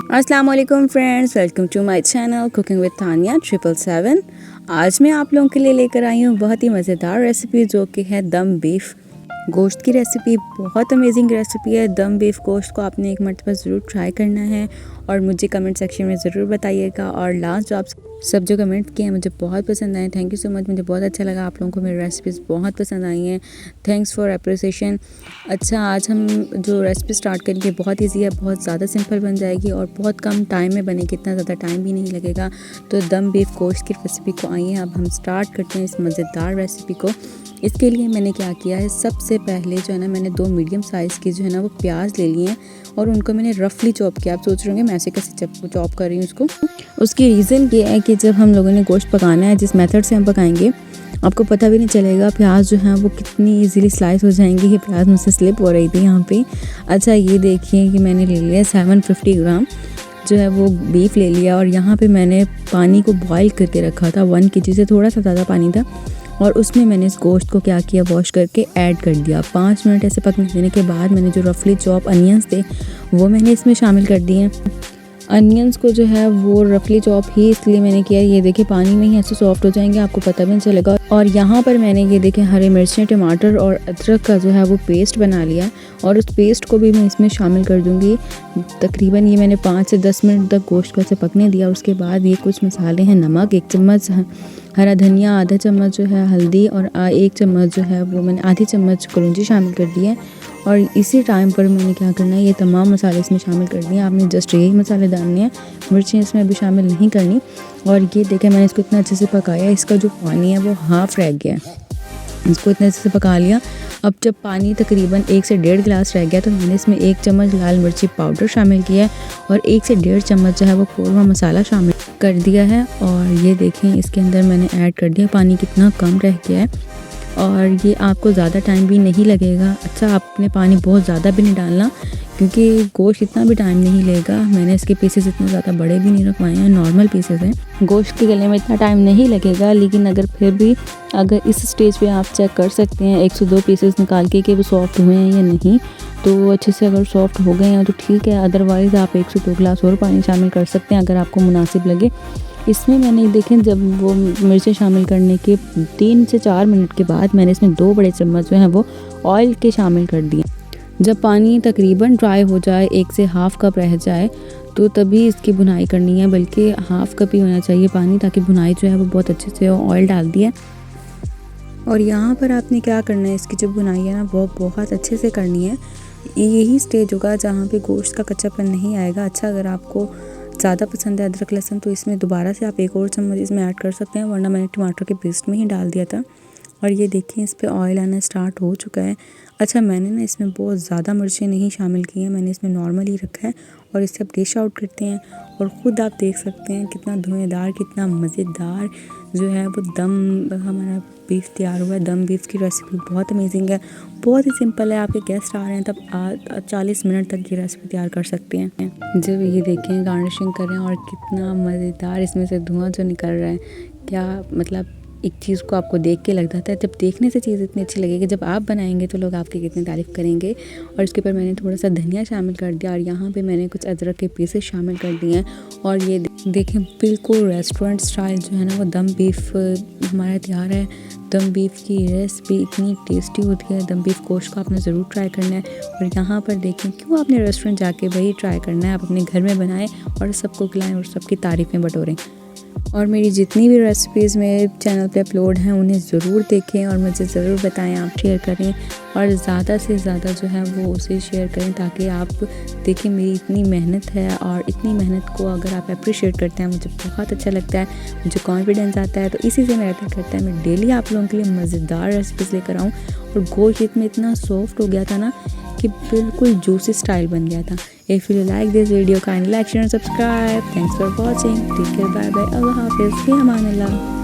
अस्सलाम वालेकुम friends, welcome to my channel cooking with Tania 777। आज मैं आप लोगों के लिए लेकर आई हूँ बहुत ही मज़ेदार रेसिपी जो कि है दम बीफ गोश्त की रेसिपी। बहुत अमेजिंग रेसिपी है। दम बीफ गोश्त को आपने एक मरतबा ज़रूर ट्राई करना है और मुझे कमेंट सेक्शन में ज़रूर बताइएगा। और लास्ट जो आप सब जो कमेंट किए हैं मुझे बहुत पसंद आए। थैंक यू सो मच, मुझे बहुत अच्छा लगा। आप लोगों को मेरी रेसिपीज़ बहुत पसंद आई हैं। Thanks for appreciation. अच्छा, आज हम जो रेसिपी स्टार्ट करेंगे बहुत ईजी है, बहुत ज़्यादा सिंपल बन जाएगी और बहुत कम टाइम में बनेगी, इतना ज़्यादा टाइम भी नहीं लगेगा। तो दम बीफ गोश्त की रेसिपी को आइए अब हम स्टार्ट करते हैं इस मज़ेदार रेसिपी को। इसके लिए मैंने क्या किया है, सबसे पहले जो है ना मैंने 2 मीडियम साइज़ की जो है ना वो प्याज ले लिए हैं और उनको मैंने रफली चॉप किया। आप सोच रहे होंगे मैं ऐसे कैसे चॉप कर रही हूँ उसको। उसकी रीज़न ये है कि जब हम लोगों ने गोश्त पकाना है, जिस मेथड से हम पकाएंगे आपको पता भी नहीं चलेगा प्याज जो है वो कितनी इजीली स्लाइस हो जाएंगी। ये प्याज मुझसे स्लिप हो रही थी यहाँ पे। अच्छा, ये देखिए कि मैंने ले लिया 750 ग्राम जो है वो बीफ ले लिया और यहाँ पे मैंने पानी को बॉईल करके रखा था। 1 kg से थोड़ा सा ज़्यादा पानी था और उसमें मैंने इस गोश्त को क्या किया, वॉश करके ऐड कर दिया। 5 मिनट ऐसे पकने देने के बाद मैंने जो रफली चॉप अनियंस थे वो मैंने इसमें शामिल कर दिए। अनियंस को जो है वो रफली चॉप ही इसलिए मैंने किया, ये देखिए पानी में ही ऐसे सॉफ्ट हो जाएंगे, आपको पता भी नहीं चलेगा। और यहाँ पर मैंने ये देखें हरी मिर्चें, टमाटर और अदरक का जो है वो पेस्ट बना लिया और उस पेस्ट को भी मैं इसमें शामिल कर दूँगी। तकरीबन ये मैंने 5 से 10 मिनट तक गोश्त को ऐसे पकने दिया। उसके बाद ये कुछ मसाले हैं, नमक 1 चम्मच, हरा धनिया आधा चम्मच जो है, हल्दी और 1 चम्मच जो है वो मैंने आधी चम्मच कलौंजी शामिल कर दी है। और इसी टाइम पर मैंने क्या करना है, ये तमाम मसाले इसमें शामिल कर दिए। आपने जस्ट यही मसाले डालने हैं, मिर्चें इसमें अभी शामिल नहीं करनी। और ये देखें मैंने इसको इतना अच्छे से पकाया, इसका जो पानी है वो हाफ़ रह गया है, इसको इतने अच्छे से पका लिया। अब जब पानी तकरीबन 1 से 1.5 गिलास रह गया तो मैंने इसमें 1 चम्मच लाल मिर्ची पाउडर शामिल किया है और 1 से 1.5 चम्मच जो है वो कौरमा मसाला शामिल कर दिया है। और ये देखें इसके अंदर मैंने ऐड कर दिया, पानी कितना कम रह गया है और ये आपको ज़्यादा टाइम भी नहीं लगेगा। अच्छा, आपने पानी बहुत ज़्यादा भी नहीं डालना क्योंकि गोश्त इतना भी टाइम नहीं लेगा। मैंने इसके पीसेस इतने ज़्यादा बड़े भी नहीं रखवाए हैं, नॉर्मल पीसेस हैं। गोश्त के गले में इतना टाइम नहीं लगेगा, लेकिन अगर फिर भी अगर इस स्टेज पे आप चेक कर सकते हैं 1 से 2 पीसेस निकाल के कि वो सॉफ्ट हुए हैं या नहीं। तो अच्छे से अगर सॉफ्ट हो गए हैं तो ठीक है, अदरवाइज़ आप 1 से 2 गिलास और पानी शामिल कर सकते हैं अगर आपको मुनासिब लगे। इसमें मैंने देखें जब वो मिर्चें शामिल करने के 3 से 4 मिनट के बाद मैंने इसमें 2 बड़े चम्मच जो हैं वो ऑयल के शामिल कर दिए। जब पानी तकरीबन ड्राई हो जाए, 1 से हाफ़ कप रह जाए, तो तभी इसकी भुनाई करनी है, बल्कि हाफ़ कप ही होना चाहिए पानी, ताकि भुनाई जो है वो बहुत अच्छे से ऑयल डाल दिया। और यहाँ पर आपने क्या करना है, इसकी जो भुनाई है ना वो बहुत अच्छे से करनी है। यही स्टेज होगा जहाँ पे गोश्त का कच्चापन नहीं आएगा। अच्छा, अगर आपको ज़्यादा पसंद है अदरक लहसुन तो इसमें दोबारा से आप 1 और चम्मच इसमें ऐड कर सकते हैं, वरना मैंने टमाटर के पेस्ट में ही डाल दिया था। और ये देखें इस पे ऑयल आना स्टार्ट हो चुका है। अच्छा, मैंने ना इसमें बहुत ज़्यादा मिर्चें नहीं शामिल की हैं, मैंने इसमें नॉर्मल ही रखा है। और इससे अब डिश आउट करते हैं और ख़ुद आप देख सकते हैं कितना धुएँदार, कितना मज़ेदार जो है वो दम हमारा बीफ तैयार हुआ है। दम बीफ की रेसिपी बहुत अमेजिंग है, बहुत ही सिंपल है। आपके गेस्ट आ रहे हैं तब 40 मिनट तक ये रेसिपी तैयार कर सकते हैं। जब ये देखें गार्निशिंग कर रहे हैं और कितना मज़ेदार इसमें से धुआं जो निकल रहा है, क्या मतलब एक चीज़ को आपको देख के लगता है, जब देखने से चीज़ इतनी अच्छी लगेगी, जब आप बनाएंगे तो लोग आपकी कितनी तारीफ़ करेंगे। और इसके ऊपर मैंने थोड़ा सा धनिया शामिल कर दिया और यहाँ पे मैंने कुछ अदरक के पीसेस शामिल कर दिए हैं। और ये देखें बिल्कुल रेस्टोरेंट स्टाइल जो है ना वो दम बीफ हमारा तैयार है। दम बीफ की रेसिपी इतनी टेस्टी होती है, दम बीफ गोश्त को आपने ज़रूर ट्राई करना है। और यहाँ पर देखें क्यों आपने रेस्टोरेंट जाके वही ट्राई करना है, आप अपने घर में बनाएं और सबको खिलाएं और सबकी तारीफ़ें बटोरें। और मेरी जितनी भी रेसिपीज़ मेरे चैनल पे अपलोड हैं उन्हें ज़रूर देखें और मुझे ज़रूर बताएं, आप शेयर करें और ज़्यादा से ज़्यादा जो है वो उसे शेयर करें, ताकि आप देखें मेरी इतनी मेहनत है और इतनी मेहनत को अगर आप अप्रिशिएट करते हैं मुझे बहुत अच्छा लगता है, मुझे कॉन्फिडेंस आता है। तो इसी से मेरा दिल करता है मैं डेली आप लोगों के लिए मज़ेदार रेसिपीज़ लेकर आऊँ। और गोश्त में इतना सॉफ्ट हो गया था ना कि बिल्कुल जूसी स्टाइल बन गया था। If you like this video, kindly like, share and subscribe. Thanks for watching. Take care. Bye bye. Allah Hafiz. Fi aman Allah.